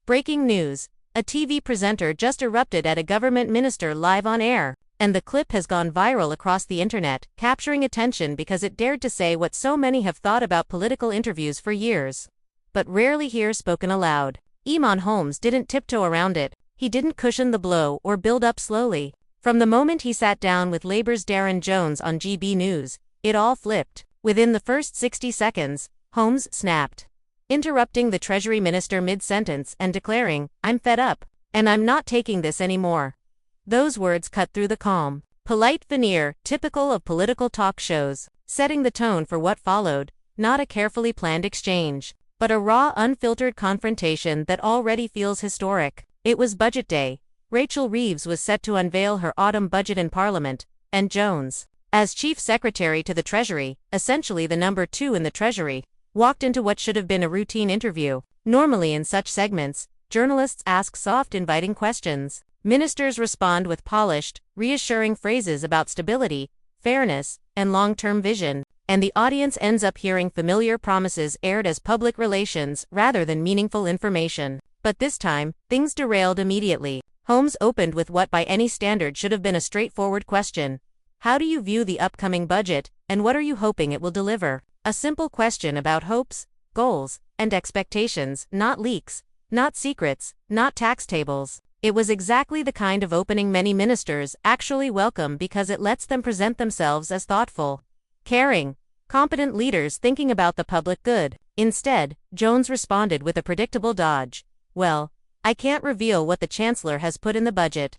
Breaking news. A TV presenter just erupted at a government minister live on air. And the clip has gone viral across the internet, capturing attention because it dared to say what so many have thought about political interviews for years, but rarely hear spoken aloud. Eamonn Holmes didn't tiptoe around it. He didn't cushion the blow or build up slowly. From the moment he sat down with Labour's Darren Jones on GB News, it all flipped. Within the first 60 seconds, Holmes snapped, interrupting the Treasury Minister mid-sentence and declaring, "I'm fed up, and I'm not taking this anymore." Those words cut through the calm, polite veneer typical of political talk shows, setting the tone for what followed, not a carefully planned exchange, but a raw, unfiltered confrontation that already feels historic. It was Budget Day. Rachel Reeves was set to unveil her autumn budget in Parliament, and Jones, as Chief Secretary to the Treasury, essentially the number 2 in the Treasury, walked into what should have been a routine interview. Normally in such segments, journalists ask soft, inviting questions. Ministers respond with polished, reassuring phrases about stability, fairness, and long-term vision, and the audience ends up hearing familiar promises aired as public relations rather than meaningful information. But this time, things derailed immediately. Holmes opened with what by any standard should have been a straightforward question. How do you view the upcoming budget, and what are you hoping it will deliver? A simple question about hopes, goals, and expectations, not leaks, not secrets, not tax tables. It was exactly the kind of opening many ministers actually welcome because it lets them present themselves as thoughtful, caring, competent leaders thinking about the public good. Instead, Jones responded with a predictable dodge. "Well, I can't reveal what the Chancellor has put in the budget."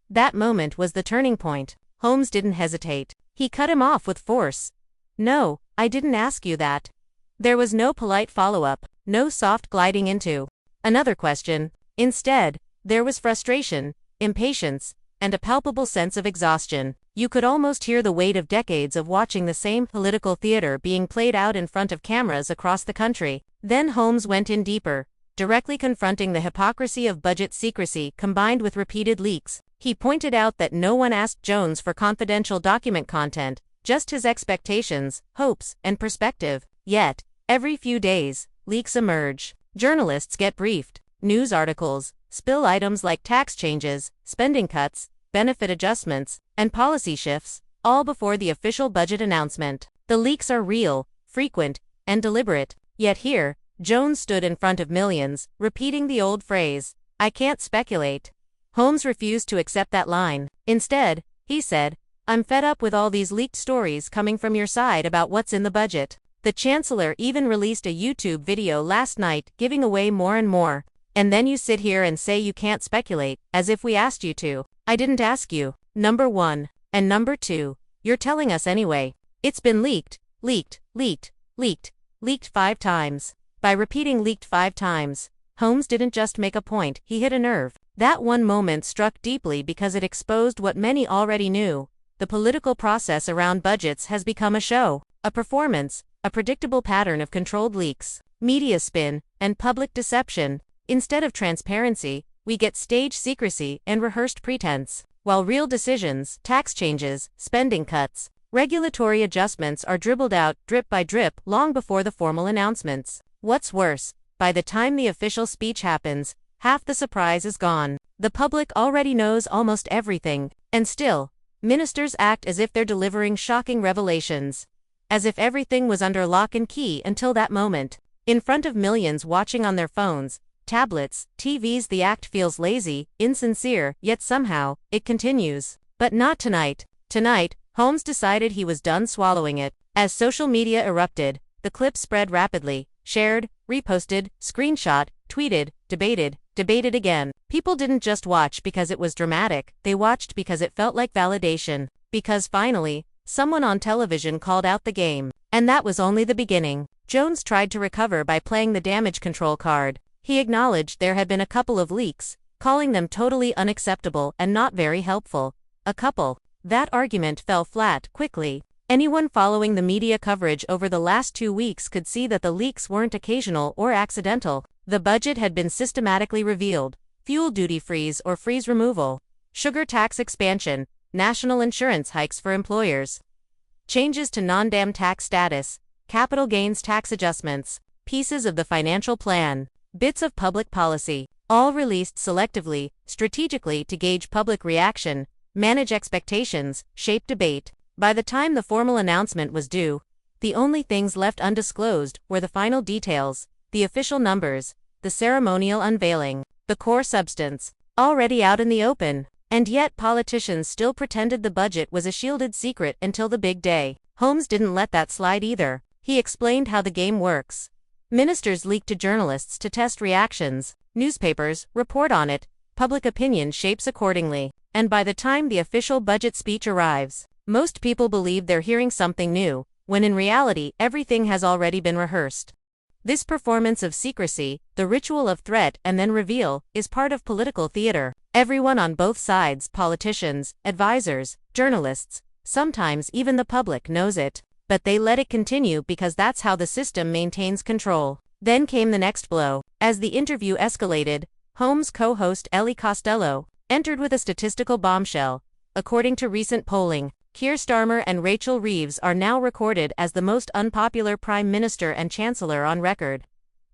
That moment was the turning point. Holmes didn't hesitate. He cut him off with force. "No, I didn't ask you that." There was no polite follow-up, no soft gliding into another question. Instead, there was frustration, impatience, and a palpable sense of exhaustion. You could almost hear the weight of decades of watching the same political theater being played out in front of cameras across the country. Then Holmes went in deeper, directly confronting the hypocrisy of budget secrecy combined with repeated leaks. He pointed out that no one asked Jones for confidential document content, just his expectations, hopes, and perspective. Yet, every few days, leaks emerge. Journalists get briefed. News articles spill items like tax changes, spending cuts, benefit adjustments, and policy shifts, all before the official budget announcement. The leaks are real, frequent, and deliberate. Yet here, Jones stood in front of millions, repeating the old phrase, "I can't speculate." Holmes refused to accept that line. Instead, he said, "I'm fed up with all these leaked stories coming from your side about what's in the budget." The Chancellor even released a YouTube video last night giving away more and more. "And then you sit here and say you can't speculate, as if we asked you to." I didn't ask you, number 1. And number 2, you're telling us anyway. It's been leaked, leaked, leaked, leaked, leaked 5 times. By repeating leaked 5 times, Holmes didn't just make a point, he hit a nerve. That one moment struck deeply because it exposed what many already knew. The political process around budgets has become a show, a performance, a predictable pattern of controlled leaks, media spin, and public deception. Instead of transparency, we get staged secrecy and rehearsed pretense, while real decisions, tax changes, spending cuts, regulatory adjustments are dribbled out drip by drip long before the formal announcements. What's worse, by the time the official speech happens, half the surprise is gone. The public already knows almost everything, and still, ministers act as if they're delivering shocking revelations, as if everything was under lock and key until that moment. In front of millions watching on their phones, tablets, TVs, the act feels lazy, insincere, yet somehow, it continues. But not tonight. Tonight, Holmes decided he was done swallowing it. As social media erupted, the clip spread rapidly, shared, reposted, screenshot, tweeted, debated again. People didn't just watch because it was dramatic, they watched because it felt like validation. Because finally, someone on television called out the game. And that was only the beginning. Jones tried to recover by playing the damage control card. He acknowledged there had been a couple of leaks, calling them totally unacceptable and not very helpful. A couple. That argument fell flat quickly. Anyone following the media coverage over the last 2 weeks could see that the leaks weren't occasional or accidental. The budget had been systematically revealed. Fuel duty freeze or freeze removal, sugar tax expansion, national insurance hikes for employers, changes to non-dam tax status, capital gains tax adjustments, pieces of the financial plan, bits of public policy. all released selectively, strategically to gauge public reaction, manage expectations, shape debate. By the time the formal announcement was due, the only things left undisclosed were the final details, the official numbers, the ceremonial unveiling, the core substance, already out in the open. And yet politicians still pretended the budget was a shielded secret until the big day. Holmes didn't let that slide either. He explained how the game works. Ministers leak to journalists to test reactions, newspapers report on it, public opinion shapes accordingly, and by the time the official budget speech arrives, most people believe they're hearing something new, when in reality everything has already been rehearsed. This performance of secrecy, the ritual of threat and then reveal, is part of political theater. Everyone on both sides, politicians, advisors, journalists, sometimes even the public knows it, but they let it continue because that's how the system maintains control. Then came the next blow. As the interview escalated, Holmes' co-host Ellie Costello entered with a statistical bombshell. According to recent polling, Keir Starmer and Rachel Reeves are now recorded as the most unpopular Prime Minister and Chancellor on record.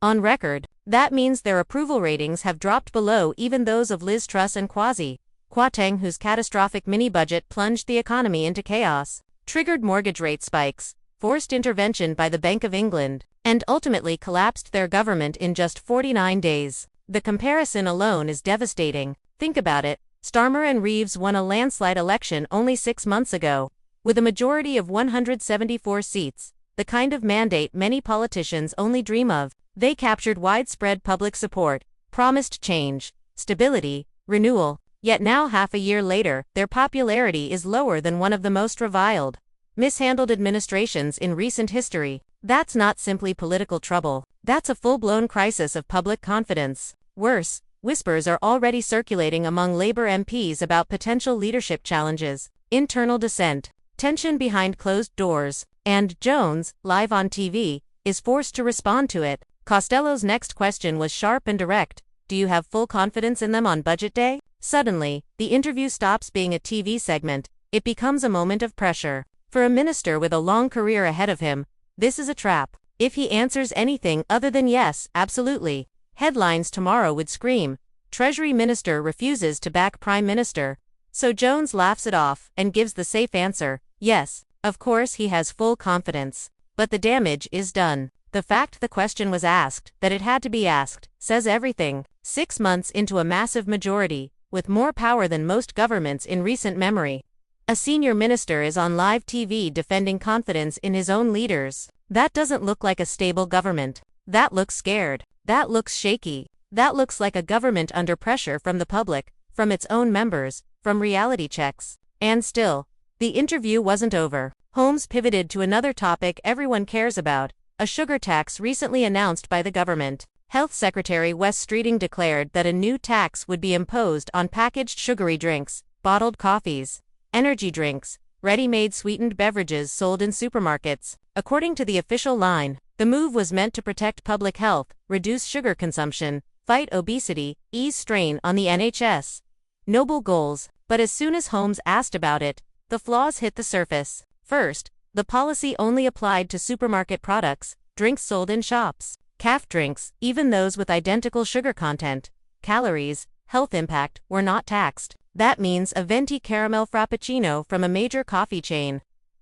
On record, that means their approval ratings have dropped below even those of Liz Truss and Kwasi Kwarteng, whose catastrophic mini-budget plunged the economy into chaos, triggered mortgage rate spikes, forced intervention by the Bank of England, and ultimately collapsed their government in just 49 days. The comparison alone is devastating. Think about it. Starmer and Reeves won a landslide election only 6 months ago, with a majority of 174 seats, the kind of mandate many politicians only dream of. They captured widespread public support, promised change, stability, renewal, yet now half a year later, their popularity is lower than one of the most reviled, mishandled administrations in recent history. That's not simply political trouble, that's a full-blown crisis of public confidence. Worse, whispers are already circulating among Labour MPs about potential leadership challenges, internal dissent, tension behind closed doors, and Jones, live on TV, is forced to respond to it. Costello's next question was sharp and direct. Do you have full confidence in them on budget day? Suddenly, the interview stops being a TV segment. It becomes a moment of pressure. For a minister with a long career ahead of him, this is a trap. If he answers anything other than yes, absolutely, headlines tomorrow would scream, Treasury Minister refuses to back Prime Minister. So Jones laughs it off and gives the safe answer, yes, of course he has full confidence. But the damage is done. The fact the question was asked, that it had to be asked, says everything. 6 months into a massive majority, with more power than most governments in recent memory, a senior minister is on live TV defending confidence in his own leaders. That doesn't look like a stable government. That looks scared. That looks shaky. That looks like a government under pressure from the public, from its own members, from reality checks. And still, the interview wasn't over. Holmes pivoted to another topic everyone cares about, a sugar tax recently announced by the government. Health Secretary Wes Streeting declared that a new tax would be imposed on packaged sugary drinks, bottled coffees, energy drinks, ready-made sweetened beverages sold in supermarkets. According to the official line, the move was meant to protect public health, reduce sugar consumption, fight obesity, ease strain on the NHS. Noble goals, but as soon as Holmes asked about it, the flaws hit the surface. First, the policy only applied to supermarket products, drinks sold in shops. Caf drinks, even those with identical sugar content, calories, health impact, were not taxed. That means a venti caramel frappuccino from a major coffee chain,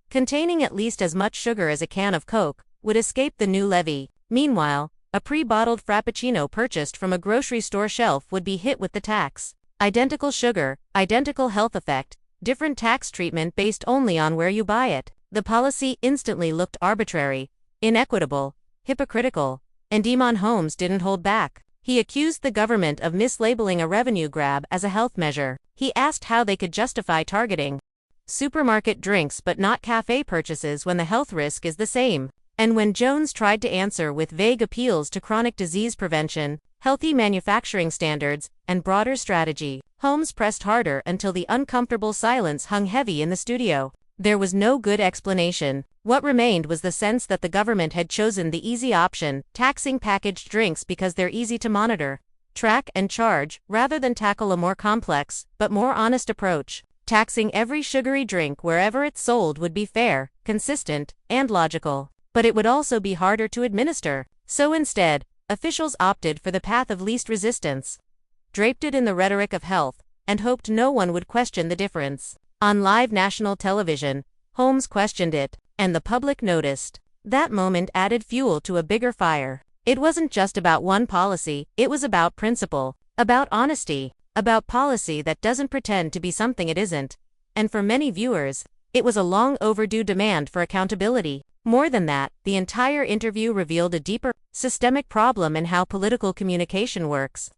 containing at least as much sugar as a can of Coke, would escape the new levy. Meanwhile, a pre-bottled frappuccino purchased from a grocery store shelf would be hit with the tax. Identical sugar, identical health effect, different tax treatment based only on where you buy it. The policy instantly looked arbitrary, inequitable, hypocritical, and Eamonn Holmes didn't hold back. He accused the government of mislabeling a revenue grab as a health measure. He asked how they could justify targeting supermarket drinks but not cafe purchases when the health risk is the same. And when Jones tried to answer with vague appeals to chronic disease prevention, healthy manufacturing standards, and broader strategy, Holmes pressed harder until the uncomfortable silence hung heavy in the studio. There was no good explanation. What remained was the sense that the government had chosen the easy option, taxing packaged drinks because they're easy to monitor, track and charge, rather than tackle a more complex, but more honest approach. Taxing every sugary drink wherever it's sold would be fair, consistent, and logical. But it would also be harder to administer. So instead, officials opted for the path of least resistance. draped it in the rhetoric of health, and hoped no one would question the difference. On live national television, Holmes questioned it, and the public noticed. That moment added fuel to a bigger fire. It wasn't just about one policy, it was about principle, about honesty, about policy that doesn't pretend to be something it isn't. And for many viewers, it was a long overdue demand for accountability. More than that, the entire interview revealed a deeper, systemic problem in how political communication works.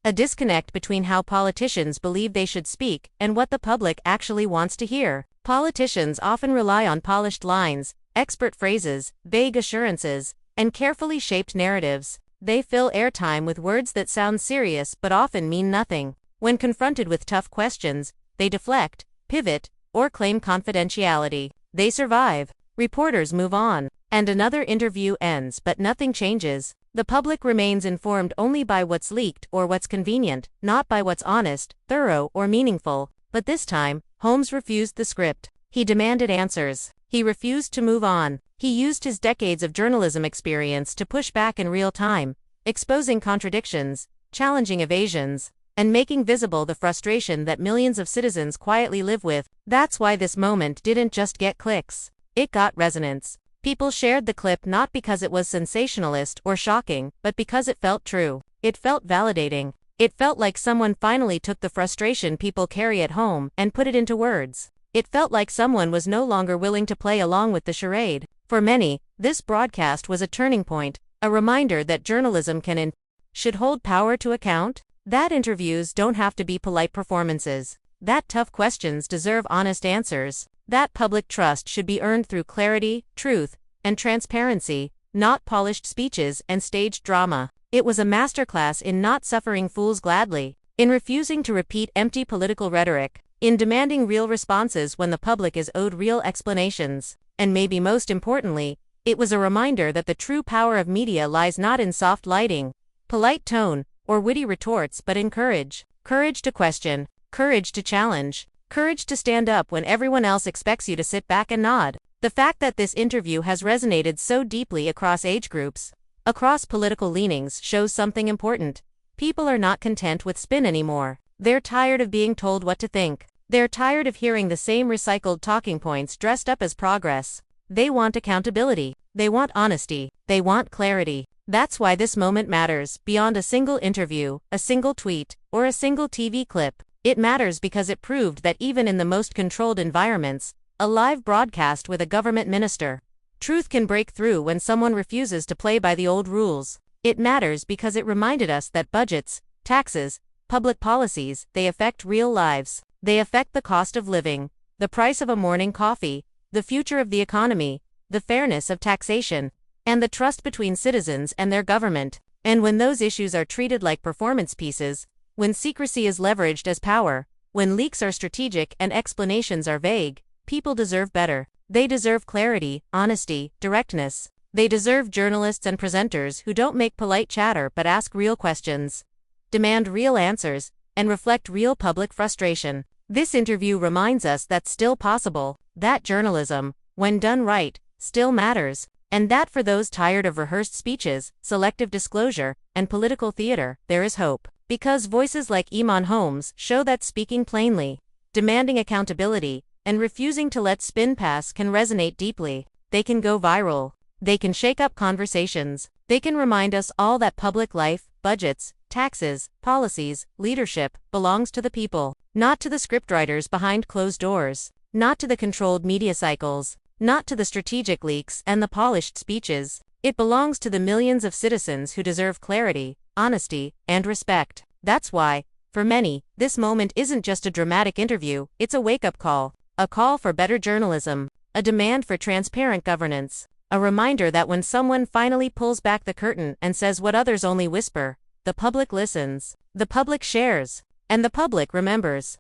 A disconnect between how politicians believe they should speak and what the public actually wants to hear. Politicians often rely on polished lines, expert phrases, vague assurances, and carefully shaped narratives. They fill airtime with words that sound serious but often mean nothing. When confronted with tough questions, they deflect, pivot, or claim confidentiality. They survive. Reporters move on, and another interview ends, but nothing changes. The public remains informed only by what's leaked or what's convenient, not by what's honest, thorough, or meaningful. But this time, Holmes refused the script. He demanded answers. He refused to move on. He used his decades of journalism experience to push back in real time, exposing contradictions, challenging evasions, and making visible the frustration that millions of citizens quietly live with. That's why this moment didn't just get clicks. It got resonance. People shared the clip not because it was sensationalist or shocking, but because it felt true. It felt validating. It felt like someone finally took the frustration people carry at home and put it into words. It felt like someone was no longer willing to play along with the charade. For many, this broadcast was a turning point, a reminder that journalism can and should hold power to account. That interviews don't have to be polite performances. That tough questions deserve honest answers. That public trust should be earned through clarity, truth, and transparency, not polished speeches and staged drama. It was a masterclass in not suffering fools gladly, in refusing to repeat empty political rhetoric, in demanding real responses when the public is owed real explanations. And maybe most importantly, it was a reminder that the true power of media lies not in soft lighting, polite tone, or witty retorts, but in courage. Courage to question, courage to challenge, courage to stand up when everyone else expects you to sit back and nod. The fact that this interview has resonated so deeply across age groups, across political leanings, shows something important. People are not content with spin anymore. They're tired of being told what to think. They're tired of hearing the same recycled talking points dressed up as progress. They want accountability. They want honesty. They want clarity. That's why this moment matters, beyond a single interview, a single tweet, or a single TV clip. It matters because it proved that even in the most controlled environments, a live broadcast with a government minister, truth can break through when someone refuses to play by the old rules. It matters because it reminded us that budgets, taxes, public policies, they affect real lives. They affect the cost of living, the price of a morning coffee, the future of the economy, the fairness of taxation, and the trust between citizens and their government. And when those issues are treated like performance pieces, when secrecy is leveraged as power, when leaks are strategic and explanations are vague, people deserve better. They deserve clarity, honesty, directness. They deserve journalists and presenters who don't make polite chatter but ask real questions, demand real answers, and reflect real public frustration. This interview reminds us that's still possible, that journalism, when done right, still matters, and that for those tired of rehearsed speeches, selective disclosure, and political theater, there is hope. Because voices like Eamonn Holmes show that speaking plainly, demanding accountability, and refusing to let spin pass can resonate deeply. They can go viral. They can shake up conversations. They can remind us all that public life, budgets, taxes, policies, leadership, belongs to the people, not to the scriptwriters behind closed doors, not to the controlled media cycles, not to the strategic leaks and the polished speeches. It belongs to the millions of citizens who deserve clarity, honesty, and respect. That's why, for many, this moment isn't just a dramatic interview, it's a wake-up call. A call for better journalism, a demand for transparent governance, a reminder that when someone finally pulls back the curtain and says what others only whisper, the public listens, the public shares, and the public remembers.